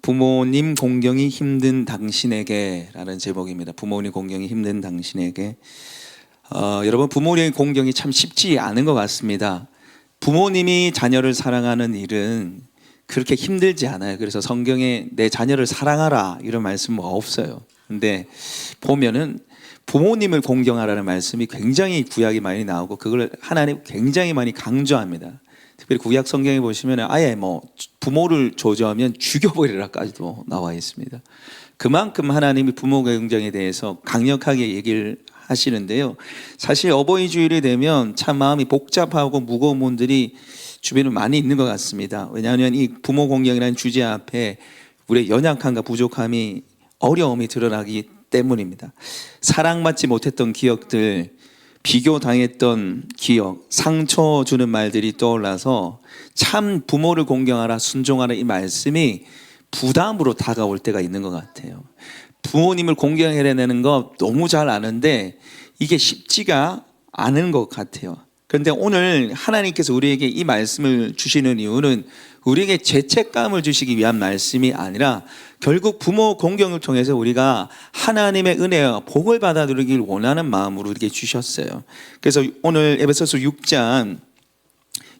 부모님 공경이 힘든 당신에게 라는 제목입니다. 부모님 공경이 힘든 당신에게. 여러분, 부모님 공경이 참 쉽지 않은 것 같습니다. 부모님이 자녀를 사랑하는 일은 그렇게 힘들지 않아요. 그래서 성경에 내 자녀를 사랑하라 이런 말씀은 없어요. 근데 보면은 부모님을 공경하라는 말씀이 굉장히 구약이 많이 나오고 그걸 하나님 굉장히 많이 강조합니다. 특별히 구약 성경에 보시면 아예 부모를 저주하면 죽여버리라까지도 나와 있습니다. 그만큼 하나님이 부모 공경에 대해서 강력하게 얘기를 하시는데요. 사실 어버이 주일이 되면 참 마음이 복잡하고 무거운 분들이 주변에 많이 있는 것 같습니다. 왜냐하면 이 부모 공경이라는 주제 앞에 우리의 연약함과 부족함이 어려움이 드러나기 때문입니다. 사랑받지 못했던 기억들, 비교당했던 기억, 상처 주는 말들이 떠올라서 참 부모를 공경하라, 순종하라 이 말씀이 부담으로 다가올 때가 있는 것 같아요. 부모님을 공경해내는 거 너무 잘 아는데 이게 쉽지가 않은 것 같아요. 그런데 오늘 하나님께서 우리에게 이 말씀을 주시는 이유는 우리에게 죄책감을 주시기 위한 말씀이 아니라 결국 부모 공경을 통해서 우리가 하나님의 은혜와 복을 받아 누리길 원하는 마음으로 이렇게 주셨어요. 그래서 오늘 에베소서 6장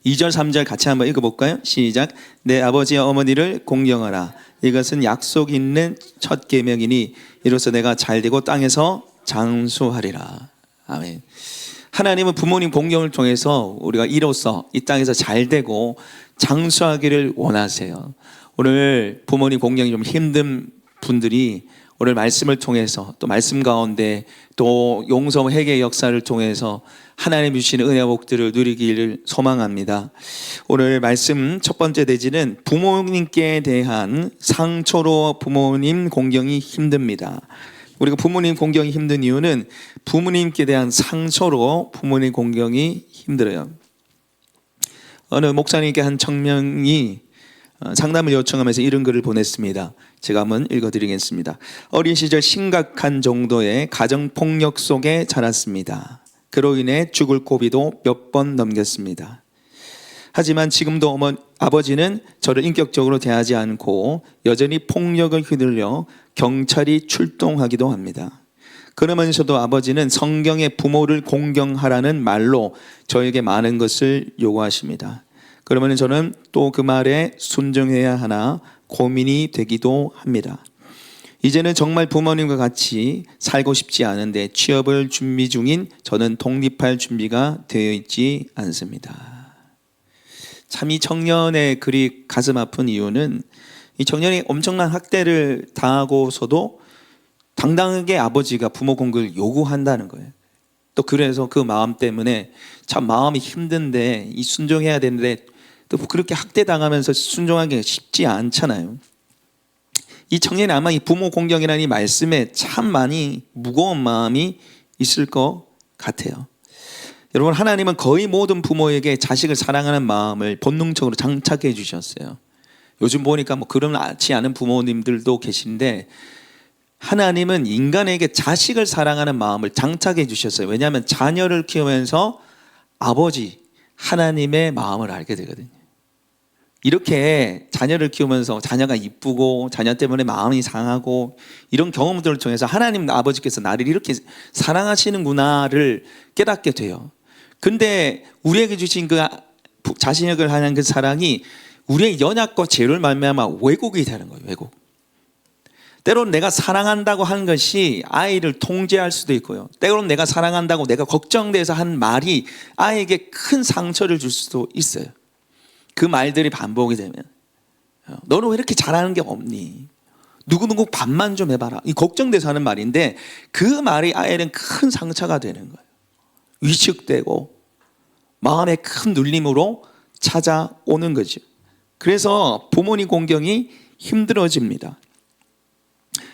2절 3절 같이 한번 읽어볼까요? 시작. 내 아버지와 어머니를 공경하라. 이것은 약속 있는 첫 계명이니 이로써 내가 잘되고 땅에서 장수하리라. 아멘. 하나님은 부모님 공경을 통해서 우리가 이로써 이 땅에서 잘되고 장수하기를 원하세요. 오늘 부모님 공경이 좀 힘든 분들이 오늘 말씀을 통해서 또 말씀 가운데 또 용서 회개 역사를 통해서 하나님 주시는 은혜와 복들을 누리기를 소망합니다. 오늘 말씀 첫 번째 대지는 부모님께 대한 상처로 부모님 공경이 힘듭니다. 우리가 부모님 공경이 힘든 이유는 부모님께 대한 상처로 부모님 공경이 힘들어요. 어느 목사님께 한 청년이 상담을 요청하면서 이런 글을 보냈습니다. 제가 한번 읽어드리겠습니다. 어린 시절 심각한 정도의 가정폭력 속에 자랐습니다. 그로 인해 죽을 고비도 몇 번 넘겼습니다. 하지만 지금도 아버지는 저를 인격적으로 대하지 않고 여전히 폭력을 휘둘려 경찰이 출동하기도 합니다. 그러면서도 아버지는 성경의 부모를 공경하라는 말로 저에게 많은 것을 요구하십니다. 그러면 저는 또 그 말에 순종해야 하나 고민이 되기도 합니다. 이제는 정말 부모님과 같이 살고 싶지 않은데 취업을 준비 중인 저는 독립할 준비가 되어 있지 않습니다. 참 이 청년의 글이 가슴 아픈 이유는 이 청년이 엄청난 학대를 당하고서도 당당하게 아버지가 부모 공경을 요구한다는 거예요. 또 그래서 그 마음 때문에 참 마음이 힘든데 이 순종해야 되는데 또 그렇게 학대당하면서 순종하기가 쉽지 않잖아요. 이 청년이 아마 이 부모 공경이라는 이 말씀에 참 많이 무거운 마음이 있을 것 같아요. 여러분, 하나님은 거의 모든 부모에게 자식을 사랑하는 마음을 본능적으로 장착해 주셨어요. 요즘 보니까 그렇지 않은 부모님들도 계신데 하나님은 인간에게 자식을 사랑하는 마음을 장착해 주셨어요. 왜냐하면 자녀를 키우면서 아버지 하나님의 마음을 알게 되거든요. 이렇게 자녀를 키우면서 자녀가 이쁘고 자녀 때문에 마음이 상하고 이런 경험들을 통해서 하나님 아버지께서 나를 이렇게 사랑하시는구나를 깨닫게 돼요. 근데 우리에게 주신 그 자신을 하는 그 사랑이 우리의 연약과 죄를 말미암아 왜곡이 되는 거예요. 왜곡. 때로는 내가 사랑한다고 한 것이 아이를 통제할 수도 있고요. 때로는 내가 사랑한다고 내가 걱정돼서 한 말이 아이에게 큰 상처를 줄 수도 있어요. 그 말들이 반복이 되면 너는 왜 이렇게 잘하는 게 없니? 누구누구 반만 좀 해봐라. 이 걱정돼서 하는 말인데 그 말이 아이에는 큰 상처가 되는 거예요. 위축되고 마음에 큰 눌림으로 찾아오는 거죠. 그래서 부모님 공경이 힘들어집니다.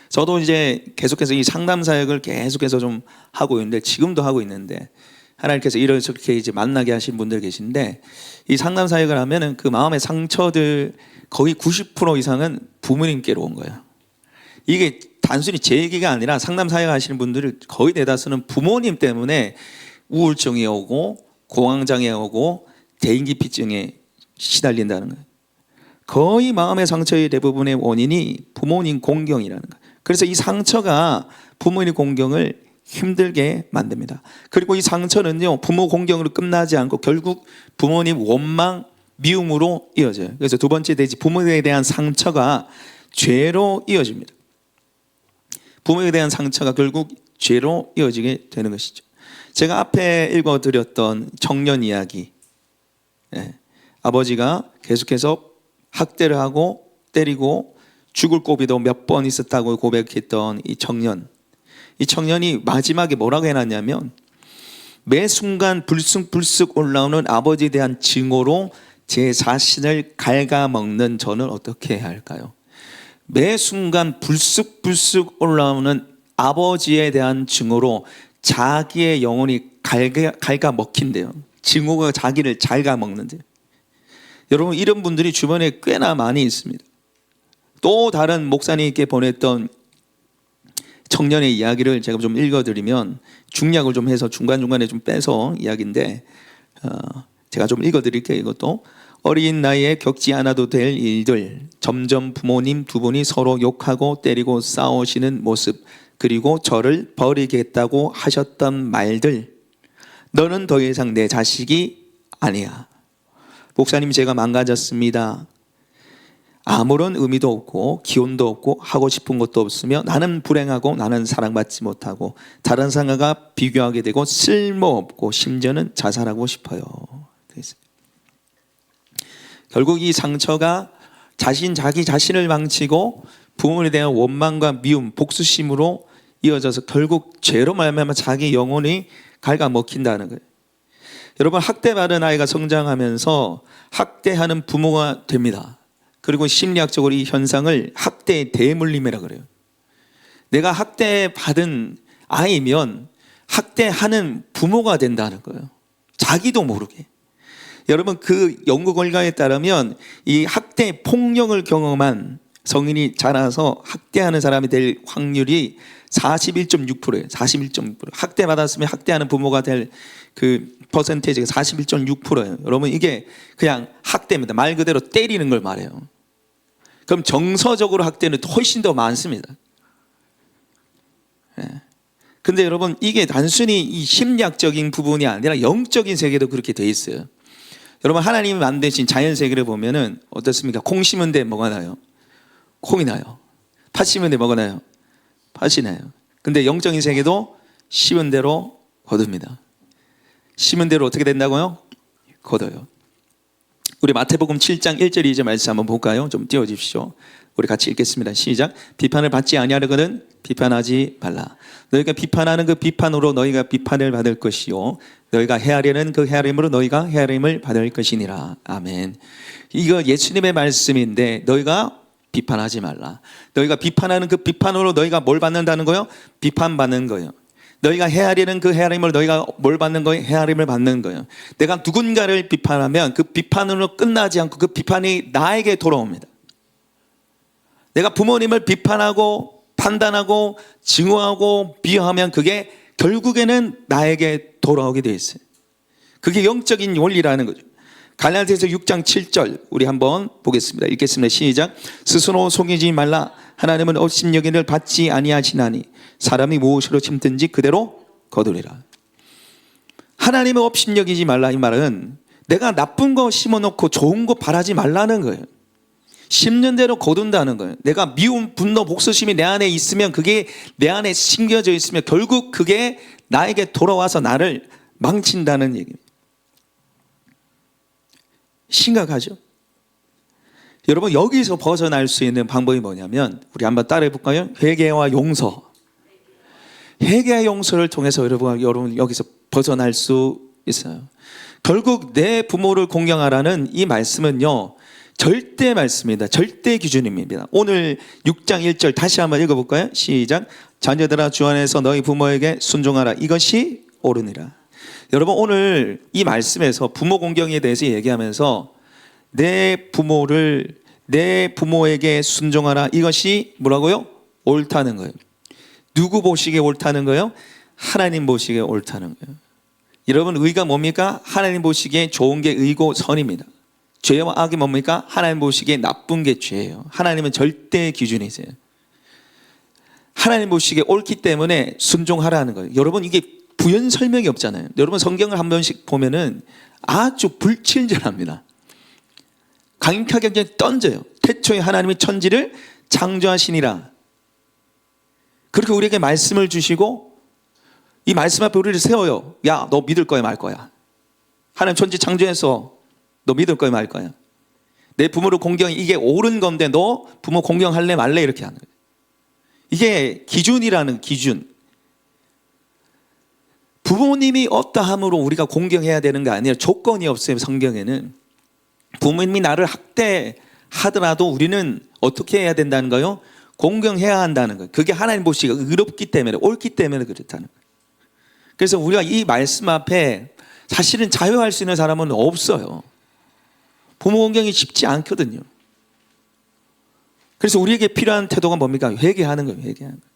저도 이제 계속해서 이 상담 사역을 계속해서 좀 하고 있는데 지금도 하고 있는데 하나님께서 이렇게 이제 만나게 하신 분들 계신데 이 상담 사역을 하면은 그 마음의 상처들 거의 90% 이상은 부모님께로 온 거예요. 이게 단순히 제 얘기가 아니라 상담 사역 하시는 분들 거의 대다수는 부모님 때문에 우울증이 오고 공황장애 오고 대인기피증에 시달린다는 거예요. 거의 마음의 상처의 대부분의 원인이 부모님 공경이라는 거예요. 그래서 이 상처가 부모님 공경을 힘들게 만듭니다. 그리고 이 상처는요, 부모 공경으로 끝나지 않고 결국 부모님 원망, 미움으로 이어져요. 그래서 두 번째 대지 부모에 대한 상처가 죄로 이어집니다. 부모에 대한 상처가 결국 죄로 이어지게 되는 것이죠. 제가 앞에 읽어드렸던 청년 이야기, 아버지가 계속해서 학대를 하고 때리고 죽을 고비도 몇 번 있었다고 고백했던 이 청년이 마지막에 뭐라고 해놨냐면, 매 순간 불쑥불쑥 올라오는 아버지에 대한 증오로 제 자신을 갉아먹는 저는 어떻게 해야 할까요? 매 순간 불쑥불쑥 올라오는 아버지에 대한 증오로 자기의 영혼이 갉아먹힌대요. 증오가 자기를 갉아먹는데요. 여러분, 이런 분들이 주변에 꽤나 많이 있습니다. 또 다른 목사님께 보냈던 청년의 이야기를 제가 좀 읽어드리면, 중략을 좀 해서 중간중간에 좀 빼서 이야기인데, 제가 좀 읽어드릴게요. 이것도 어린 나이에 겪지 않아도 될 일들, 점점 부모님 두 분이 서로 욕하고 때리고 싸우시는 모습, 그리고 저를 버리겠다고 하셨던 말들, 너는 더 이상 내 자식이 아니야. 목사님, 제가 망가졌습니다. 아무런 의미도 없고 기운도 없고 하고 싶은 것도 없으며 나는 불행하고 나는 사랑받지 못하고 다른 사람과 비교하게 되고 쓸모없고 심지어는 자살하고 싶어요. 결국 이 상처가 자기 자신을 망치고 부모에 대한 원망과 미움, 복수심으로 이어져서 결국 죄로 말미암아 자기 영혼이 갉아먹힌다는 거예요. 여러분, 학대받은 아이가 성장하면서 학대하는 부모가 됩니다. 그리고 심리학적으로 이 현상을 학대의 대물림이라고 그래요. 내가 학대받은 아이면 학대하는 부모가 된다는 거예요. 자기도 모르게. 여러분, 그 연구 결과에 따르면 이 학대 폭력을 경험한 성인이 자라서 학대하는 사람이 될 확률이 41.6%예요. 41.6%. 학대받았으면 학대하는 부모가 될 그 퍼센테이지가 41.6%예요. 여러분, 이게 그냥 학대입니다. 말 그대로 때리는 걸 말해요. 그럼 정서적으로 학대는 훨씬 더 많습니다. 근데 여러분, 이게 단순히 이 심리학적인 부분이 아니라 영적인 세계도 그렇게 돼 있어요. 여러분, 하나님이 만드신 자연 세계를 보면은 어떻습니까? 콩 심은 데 뭐가 나요? 콩이 나요. 팥 심은 데 뭐가 나요? 팥이 나요. 근데 영적인 세계도 심은 대로 거둡니다. 심은 대로 어떻게 된다고요? 거둬요. 우리 마태복음 7장 1절 2절 말씀 한번 볼까요? 좀 띄워주십시오. 우리 같이 읽겠습니다. 시작. 비판을 받지 아니하려거든 비판하지 말라. 너희가 비판하는 그 비판으로 너희가 비판을 받을 것이요, 너희가 헤아리는 그 헤아림으로 너희가 헤아림을 받을 것이니라. 아멘. 이거 예수님의 말씀인데, 너희가 비판하지 말라. 너희가 비판하는 그 비판으로 너희가 뭘 받는다는 거예요? 비판받는 거예요. 너희가 헤아리는 그 헤아림을 너희가 뭘 받는 거예요? 헤아림을 받는 거예요. 내가 누군가를 비판하면 그 비판으로 끝나지 않고 그 비판이 나에게 돌아옵니다. 내가 부모님을 비판하고 판단하고 증오하고 비하하면 그게 결국에는 나에게 돌아오게 돼 있어요. 그게 영적인 원리라는 거죠. 갈라디아서 6장 7절 우리 한번 보겠습니다. 읽겠습니다. 시작. 스스로 속이지 말라. 하나님은 업신여기를 받지 아니하시나니 사람이 무엇으로 심든지 그대로 거두리라. 하나님은 업신여기지 말라. 이 말은 내가 나쁜 거 심어놓고 좋은 거 바라지 말라는 거예요. 심는 대로 거둔다는 거예요. 내가 미움, 분노, 복수심이 내 안에 있으면, 그게 내 안에 심겨져 있으면 결국 그게 나에게 돌아와서 나를 망친다는 얘기입니다. 심각하죠? 여러분, 여기서 벗어날 수 있는 방법이 뭐냐면, 우리 한번 따라해 볼까요? 회개와 용서. 회개와 용서를 통해서 여러분 여기서 벗어날 수 있어요. 결국 내 부모를 공경하라는 이 말씀은요, 절대 말씀입니다. 절대 기준입니다. 오늘 6장 1절 다시 한번 읽어볼까요? 시작. 자녀들아, 주 안에서 너희 부모에게 순종하라. 이것이 옳으니라. 여러분, 오늘 이 말씀에서 부모 공경에 대해서 얘기하면서 내 부모에게 순종하라. 이것이 뭐라고요? 옳다는 거예요. 누구 보시기에 옳다는 거예요? 하나님 보시기에 옳다는 거예요. 여러분, 의가 뭡니까? 하나님 보시기에 좋은 게 의고 선입니다. 죄와 악이 뭡니까? 하나님 보시기에 나쁜 게 죄예요. 하나님은 절대 기준이세요. 하나님 보시기에 옳기 때문에 순종하라는 거예요. 여러분, 이게 부연 설명이 없잖아요. 여러분, 성경을 한 번씩 보면은 아주 불친절합니다. 강력하게 그냥 던져요. 태초에 하나님이 천지를 창조하시니라. 그렇게 우리에게 말씀을 주시고 이 말씀 앞에 우리를 세워요. 야, 너 믿을 거야 말 거야? 하나님 천지 창조해서 너 믿을 거야 말 거야? 내 부모를 공경해, 이게 옳은 건데 너 부모 공경할래 말래? 이렇게 하는 거예요. 이게 기준이라는 기준. 부모님이 어떠함으로 우리가 공경해야 되는 게 아니라 조건이 없어요. 성경에는 부모님이 나를 학대하더라도 우리는 어떻게 해야 된다는 거요? 공경해야 한다는 거예요. 그게 하나님 보시기가 의롭기 때문에, 옳기 때문에 그렇다는 거예요. 그래서 우리가 이 말씀 앞에 사실은 자유할 수 있는 사람은 없어요. 부모 공경이 쉽지 않거든요. 그래서 우리에게 필요한 태도가 뭡니까? 회개하는 거예요. 회개하는 거예요.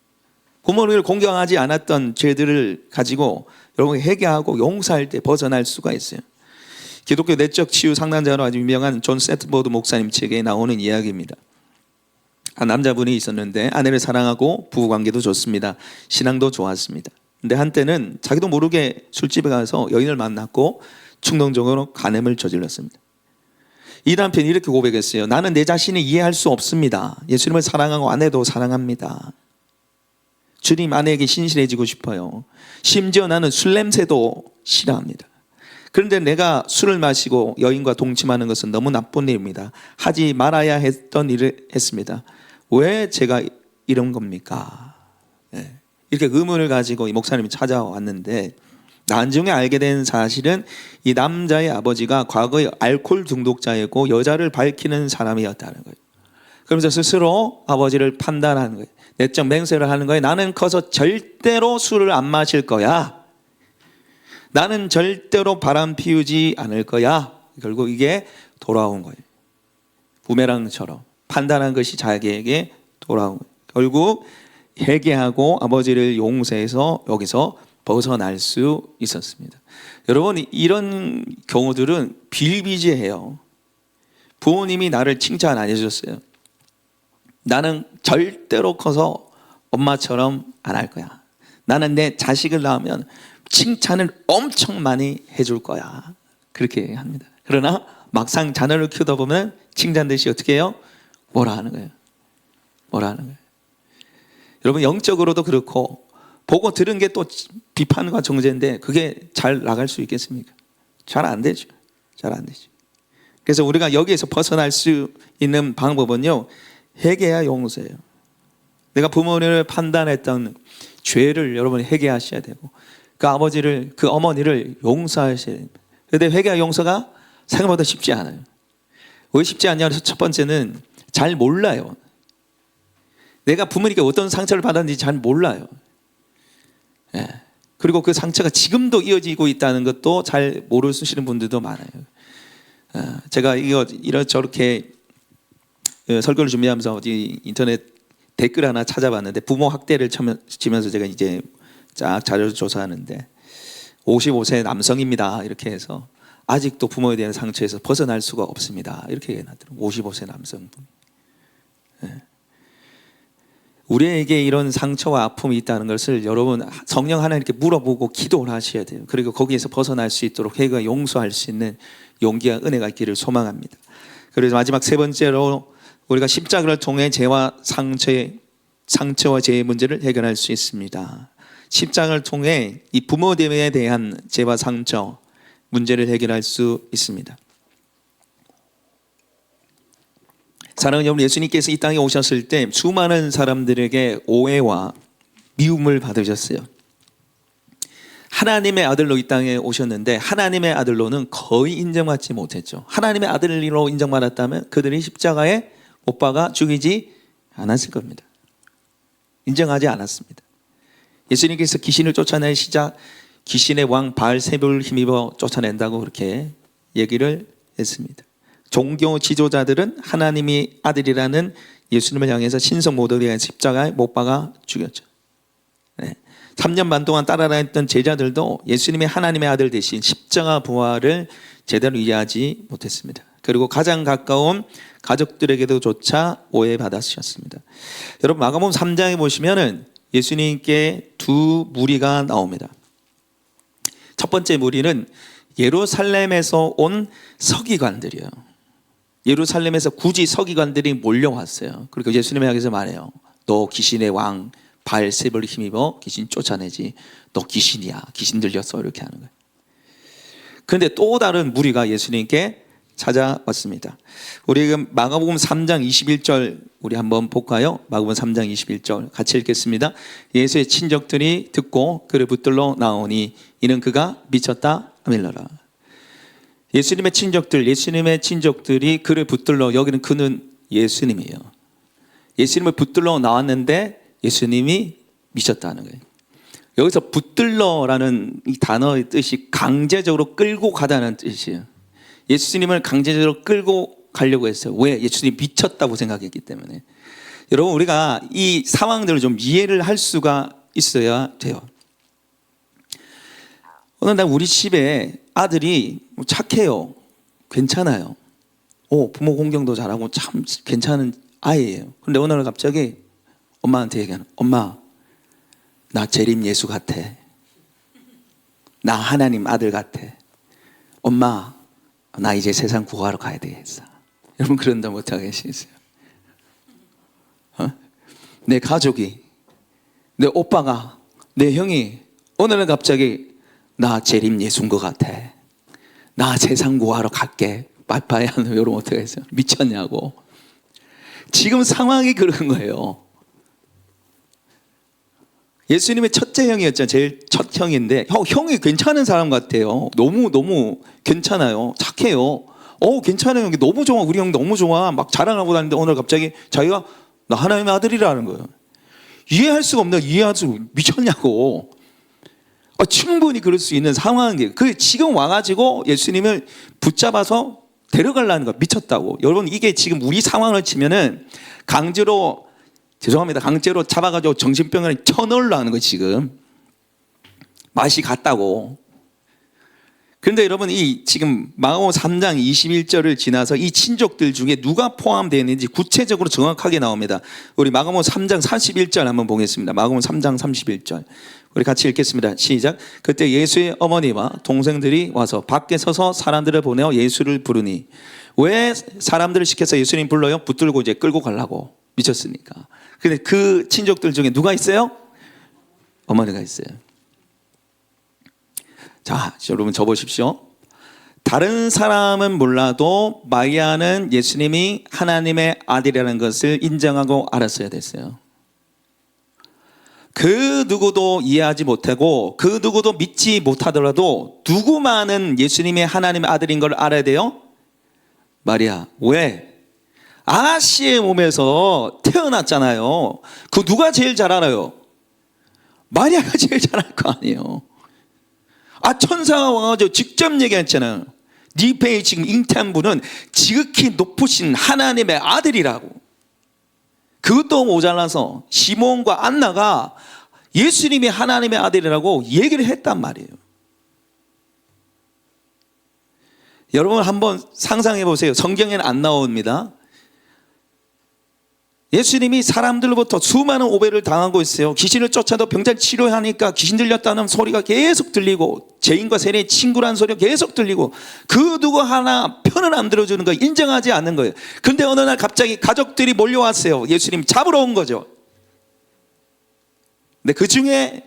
부모를 공경하지 않았던 죄들을 가지고 여러분이 회개하고 용서할 때 벗어날 수가 있어요. 기독교 내적 치유 상담자로 아주 유명한 존 세트보드 목사님 책에 나오는 이야기입니다. 한 남자분이 있었는데 아내를 사랑하고 부부관계도 좋습니다. 신앙도 좋았습니다. 근데 한때는 자기도 모르게 술집에 가서 여인을 만났고 충동적으로 간음을 저질렀습니다. 이 남편이 이렇게 고백했어요. 나는 내 자신을 이해할 수 없습니다. 예수님을 사랑하고 아내도 사랑합니다. 주님 아내에게 신실해지고 싶어요. 심지어 나는 술 냄새도 싫어합니다. 그런데 내가 술을 마시고 여인과 동침하는 것은 너무 나쁜 일입니다. 하지 말아야 했던 일을 했습니다. 왜 제가 이런 겁니까? 네. 이렇게 의문을 가지고 이 목사님이 찾아왔는데 나중에 알게 된 사실은 이 남자의 아버지가 과거에 알코올 중독자였고 여자를 밝히는 사람이었다는 거예요. 그러면서 스스로 아버지를 판단하는 거예요. 내적 맹세를 하는 거예요. 나는 커서 절대로 술을 안 마실 거야. 나는 절대로 바람 피우지 않을 거야. 결국 이게 돌아온 거예요. 부메랑처럼 판단한 것이 자기에게 돌아온 거예요. 결국 회개하고 아버지를 용서해서 여기서 벗어날 수 있었습니다. 여러분, 이런 경우들은 비일비재해요. 부모님이 나를 칭찬 안 해줬어요. 나는 절대로 커서 엄마처럼 안 할 거야. 나는 내 자식을 낳으면 칭찬을 엄청 많이 해줄 거야. 그렇게 합니다. 그러나 막상 자녀를 키우다 보면 칭찬 대시 어떻게 해요? 뭐라 하는 거예요? 뭐라 하는 거예요? 여러분, 영적으로도 그렇고 보고 들은 게 또 비판과 정죄인데 그게 잘 나갈 수 있겠습니까? 잘 안 되죠. 잘 안 되죠. 그래서 우리가 여기에서 벗어날 수 있는 방법은요, 회개야 용서예요. 내가 부모님을 판단했던 죄를 여러분이 회개하셔야 되고 그 아버지를, 그 어머니를 용서하셔야 됩니다. 그런데 회개와 용서가 생각보다 쉽지 않아요. 왜 쉽지 않냐고 해서 첫 번째는 잘 몰라요. 내가 부모님께 어떤 상처를 받았는지 잘 몰라요. 예. 그리고 그 상처가 지금도 이어지고 있다는 것도 잘 모르시는 분들도 많아요. 제가 이렇게 설교를 준비하면서 어디 인터넷 댓글 하나 찾아봤는데 부모 학대를 치면서 제가 이제 쫙 자료를 조사하는데 55세 남성입니다. 이렇게 해서 아직도 부모에 대한 상처에서 벗어날 수가 없습니다. 이렇게 해놨더라고요. 55세 남성분. 예. 우리에게 이런 상처와 아픔이 있다는 것을 여러분 성령 하나님께 물어보고 기도를 하셔야 돼요. 그리고 거기에서 벗어날 수 있도록 회개와 용서할 수 있는 용기와 은혜가 있기를 소망합니다. 그래서 마지막 세 번째로 우리가 십자가를 통해 죄와 상처와 죄의 문제를 해결할 수 있습니다. 십자가를 통해 이 부모됨에 대한 죄와 상처 문제를 해결할 수 있습니다. 사랑하는 여러분, 예수님께서 이 땅에 오셨을 때 수많은 사람들에게 오해와 미움을 받으셨어요. 하나님의 아들로 이 땅에 오셨는데 하나님의 아들로는 거의 인정받지 못했죠. 하나님의 아들로 인정받았다면 그들이 십자가에 못 박아 죽이지 않았을 겁니다. 인정하지 않았습니다. 예수님께서 귀신을 쫓아내시자 귀신의 왕 바알세불을 힘입어 쫓아낸다고 그렇게 얘기를 했습니다. 종교 지도자들은 하나님이 아들이라는 예수님을 향해서 신성 모독에 십자가에 못 박아 죽였죠. 3년 반 동안 따라다녔던 제자들도 예수님이 하나님의 아들 대신 십자가 부활을 제대로 이해하지 못했습니다. 그리고 가장 가까운 가족들에게도조차 오해받으셨습니다. 여러분 마가복음 3장에 보시면은 예수님께 두 무리가 나옵니다. 첫 번째 무리는 예루살렘에서 온 서기관들이에요. 예루살렘에서 굳이 서기관들이 몰려왔어요. 그리고 예수님이 여기서 말해요. 너 귀신의 왕 바알세불을 힘입어 귀신 쫓아내지. 너 귀신이야. 귀신 들렸어. 이렇게 하는 거예요. 그런데 또 다른 무리가 예수님께 찾아왔습니다. 우리 마가복음 3장 21절 우리 한번 볼까요? 마가복음 3장 21절 같이 읽겠습니다. 예수의 친족들이 듣고 그를 붙들러 나오니 이는 그가 미쳤다 하밀러라. 예수님의 친족들이 그를 붙들러, 여기는 그는 예수님이에요. 예수님을 붙들러 나왔는데 예수님이 미쳤다는 거예요. 여기서 붙들러라는 이 단어의 뜻이 강제적으로 끌고 가다는 뜻이에요. 예수님을 강제적으로 끌고 가려고 했어요. 왜? 예수님이 미쳤다고 생각했기 때문에. 여러분 우리가 이 상황들을 좀 이해를 할 수가 있어야 돼요. 어느 날 우리 집에 아들이 착해요. 괜찮아요. 부모 공경도 잘하고 참 괜찮은 아이예요. 그런데 어느 날 갑자기 엄마한테 얘기하는, 엄마 나 재림 예수 같아. 나 하나님 아들 같아. 엄마 나 이제 세상 구하러 가야 되겠어. 여러분 그런다 못하게 계시겠어요? 내 가족이, 내 오빠가, 내 형이 어느 날 갑자기 나 재림 예수인 것 같아. 나 세상 구하러 갈게. 빠이빠이 하는, 여러분 어떻게 했어요? 미쳤냐고. 지금 상황이 그런 거예요. 예수님의 첫째 형이었잖아요. 제일 첫 형인데 형이 괜찮은 사람 같아요. 너무 괜찮아요. 착해요. 괜찮아요. 너무 좋아. 우리 형 너무 좋아. 막 자랑하고 다니는데 오늘 갑자기 자기가 나 하나님의 아들이라는 거예요. 이해할 수가 없네요. 이해할 수, 미쳤냐고. 충분히 그럴 수 있는 상황이에요. 지금 와가지고 예수님을 붙잡아서 데려가려는 거 미쳤다고. 여러분 이게 지금 우리 상황을 치면은 강제로 잡아가지고 정신병원에 쳐넣으려 하는 거예요. 지금 맛이 갔다고. 그런데 여러분 이 지금 마가복음 3장 21절을 지나서 이 친족들 중에 누가 포함되어 있는지 구체적으로 정확하게 나옵니다. 우리 마가복음 3장 31절 한번 보겠습니다. 마가복음 3장 31절 우리 같이 읽겠습니다. 시작. 그때 예수의 어머니와 동생들이 와서 밖에 서서 사람들을 보내어 예수를 부르니. 왜 사람들을 시켜서 예수님 불러요? 붙들고 이제 끌고 가려고. 미쳤으니까. 근데 그 친족들 중에 누가 있어요? 어머니가 있어요. 자, 여러분 적어보십시오. 다른 사람은 몰라도 마리아는 예수님이 하나님의 아들이라는 것을 인정하고 알았어야 됐어요. 그 누구도 이해하지 못하고 그 누구도 믿지 못하더라도 누구만은 예수님이 하나님의 아들인 걸 알아야 돼요? 마리아. 왜? 아씨의 몸에서 태어났잖아요. 그 누가 제일 잘 알아요? 마리아가 제일 잘 알 거 아니에요. 천사가 와가지고 직접 얘기했잖아요. 네 배에 지금 잉태한 분은 지극히 높으신 하나님의 아들이라고. 그것도 모자라서 시몬과 안나가 예수님이 하나님의 아들이라고 얘기를 했단 말이에요. 여러분 한번 상상해 보세요. 성경에는 안 나옵니다. 예수님이 사람들로부터 수많은 오해를 당하고 있어요. 귀신을 쫓아도 병자를 치료하니까 귀신 들렸다는 소리가 계속 들리고 죄인과 세리의 친구라는 소리가 계속 들리고 그 누구 하나 편을 안 들어주는 거 인정하지 않는 거예요. 근데 어느 날 갑자기 가족들이 몰려왔어요. 예수님 잡으러 온 거죠. 근데 그 중에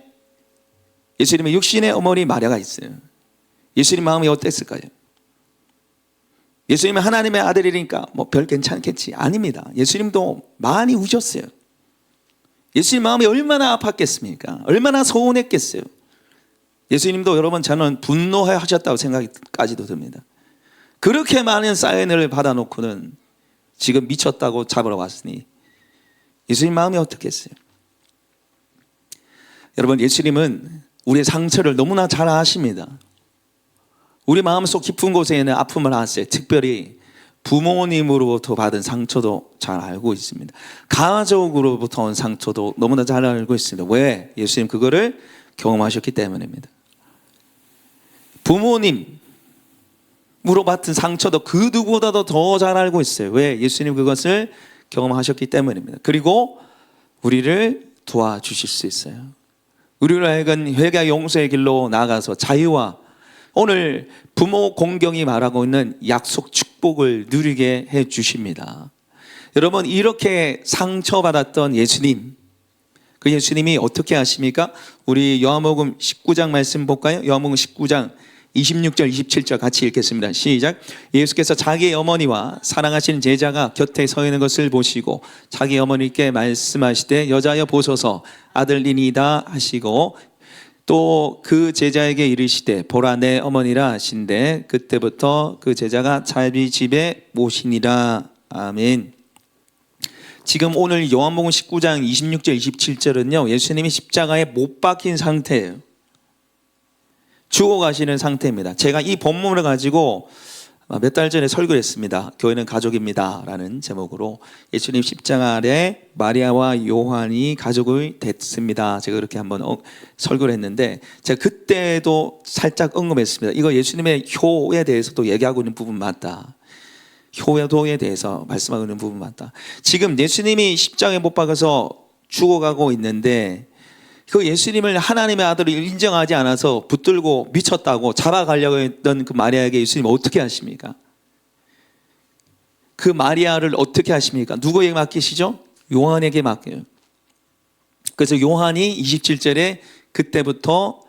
예수님의 육신의 어머니 마리아가 있어요. 예수님 마음이 어땠을까요? 예수님은 하나님의 아들이니까 별 괜찮겠지. 아닙니다. 예수님도 많이 우셨어요. 예수님 마음이 얼마나 아팠겠습니까? 얼마나 서운했겠어요. 예수님도 여러분 저는 분노하셨다고 생각까지도 듭니다. 그렇게 많은 사인을 받아놓고는 지금 미쳤다고 잡으러 왔으니 예수님 마음이 어떻겠어요? 여러분 예수님은 우리의 상처를 너무나 잘 아십니다. 우리 마음속 깊은 곳에는 아픔을 아세요. 특별히 부모님으로부터 받은 상처도 잘 알고 있습니다. 가족으로부터 온 상처도 너무나 잘 알고 있습니다. 왜? 예수님 그거를 경험하셨기 때문입니다. 부모님, 물어봤던 상처도 그 누구보다도 더 잘 알고 있어요. 왜? 예수님 그것을 경험하셨기 때문입니다. 그리고 우리를 도와주실 수 있어요. 우리를 하여금 회개와 용서의 길로 나아가서 자유와 오늘 부모 공경이 말하고 있는 약속 축복을 누리게 해 주십니다. 여러분, 이렇게 상처받았던 예수님, 그 예수님이 어떻게 하십니까? 우리 요한복음 19장 말씀 볼까요? 요한복음 19장 26절 27절 같이 읽겠습니다. 시작. 예수께서 자기의 어머니와 사랑하시는 제자가 곁에 서 있는 것을 보시고 자기 어머니께 말씀하시되 여자여 보소서 아들이니이다 하시고 또 그 제자에게 이르시되 보라 내 어머니라 하신대 그때부터 그 제자가 자기 집에 모시니라. 아멘. 지금 오늘 요한복음 19장 26절 27절은요 예수님이 십자가에 못 박힌 상태예요. 죽어가시는 상태입니다. 제가 이 본문을 가지고 몇 달 전에 설교를 했습니다. 교회는 가족입니다 라는 제목으로 예수님 십자가 아래 마리아와 요한이 가족이 됐습니다. 제가 그렇게 한번 설교를 했는데 제가 그때도 살짝 언급했습니다. 이거 예수님의 효에 대해서도 얘기하고 있는 부분 맞다. 효도에 대해서 말씀하고 있는 부분 맞다. 지금 예수님이 십자가에 못 박아서 죽어가고 있는데 그 예수님을 하나님의 아들을 인정하지 않아서 붙들고 미쳤다고 잡아가려고 했던 그 마리아에게 예수님 어떻게 하십니까? 그 마리아를 어떻게 하십니까? 누구에게 맡기시죠? 요한에게 맡겨요. 그래서 요한이 27절에 그때부터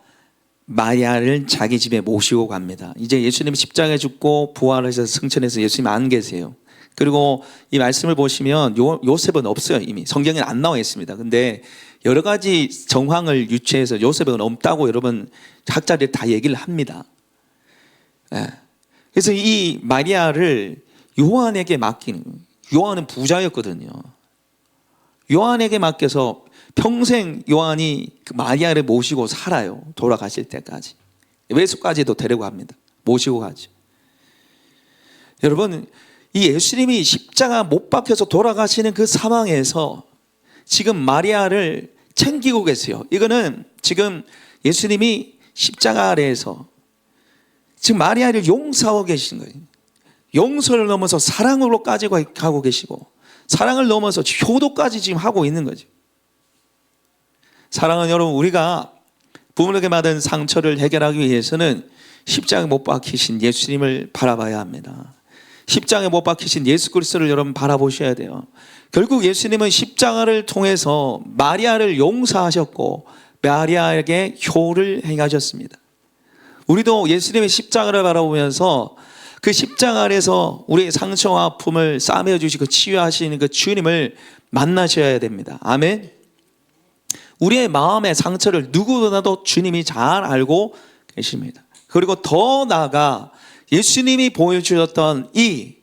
마리아를 자기 집에 모시고 갑니다. 이제 예수님이 십자가에 죽고 부활하셔서 승천해서 예수님 안 계세요. 그리고 이 말씀을 보시면 요셉은 없어요. 이미 성경에 안 나와 있습니다. 근데 여러 가지 정황을 유추해서 요셉은 없다고 여러분 학자들이 다 얘기를 합니다. 그래서 이 마리아를 요한에게 맡기는 거예요. 요한은 부자였거든요. 요한에게 맡겨서 평생 요한이 그 마리아를 모시고 살아요. 돌아가실 때까지. 외숙까지도 데리고 갑니다. 모시고 가죠. 여러분, 이 예수님이 십자가 못 박혀서 돌아가시는 그 상황에서 지금 마리아를 챙기고 계세요. 이거는 지금 예수님이 십자가 아래에서 지금 마리아를 용서하고 계신 거예요. 용서를 넘어서 사랑으로까지 가고 계시고 사랑을 넘어서 효도까지 지금 하고 있는 거죠. 사랑하는 여러분, 우리가 부모에게 받은 상처를 해결하기 위해서는 십자가에 못 박히신 예수님을 바라봐야 합니다. 십자가에 못 박히신 예수 그리스도를 여러분 바라보셔야 돼요. 결국 예수님은 십자가를 통해서 마리아를 용서하셨고 마리아에게 효를 행하셨습니다. 우리도 예수님의 십자가를 바라보면서 그 십자가 아래서 우리의 상처와 아픔을 싸매어 주시고 치유하시는 그 주님을 만나셔야 됩니다. 아멘. 우리의 마음의 상처를 누구보다도 주님이 잘 알고 계십니다. 그리고 더 나아가 예수님이 보여주셨던 이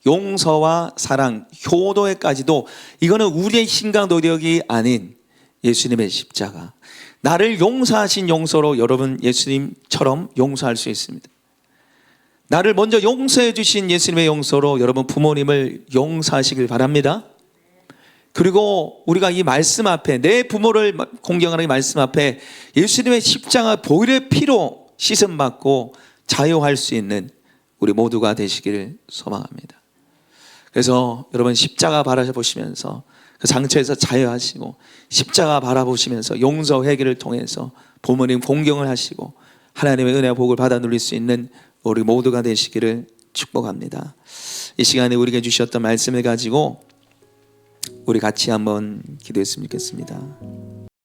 용서와 사랑, 효도에까지도 이거는 우리의 힘과 노력이 아닌 예수님의 십자가. 나를 용서하신 용서로 여러분 예수님처럼 용서할 수 있습니다. 나를 먼저 용서해 주신 예수님의 용서로 여러분 부모님을 용서하시길 바랍니다. 그리고 우리가 이 말씀 앞에 내 부모를 공경하는 이 말씀 앞에 예수님의 십자가 보혈의 피로 씻음받고 자유할 수 있는 우리 모두가 되시기를 소망합니다. 그래서 여러분 십자가 바라보시면서 그 상처에서 자유하시고 십자가 바라보시면서 용서 회개를 통해서 부모님 공경을 하시고 하나님의 은혜와 복을 받아 누릴 수 있는 우리 모두가 되시기를 축복합니다. 이 시간에 우리에게 주셨던 말씀을 가지고 우리 같이 한번 기도했으면 좋겠습니다.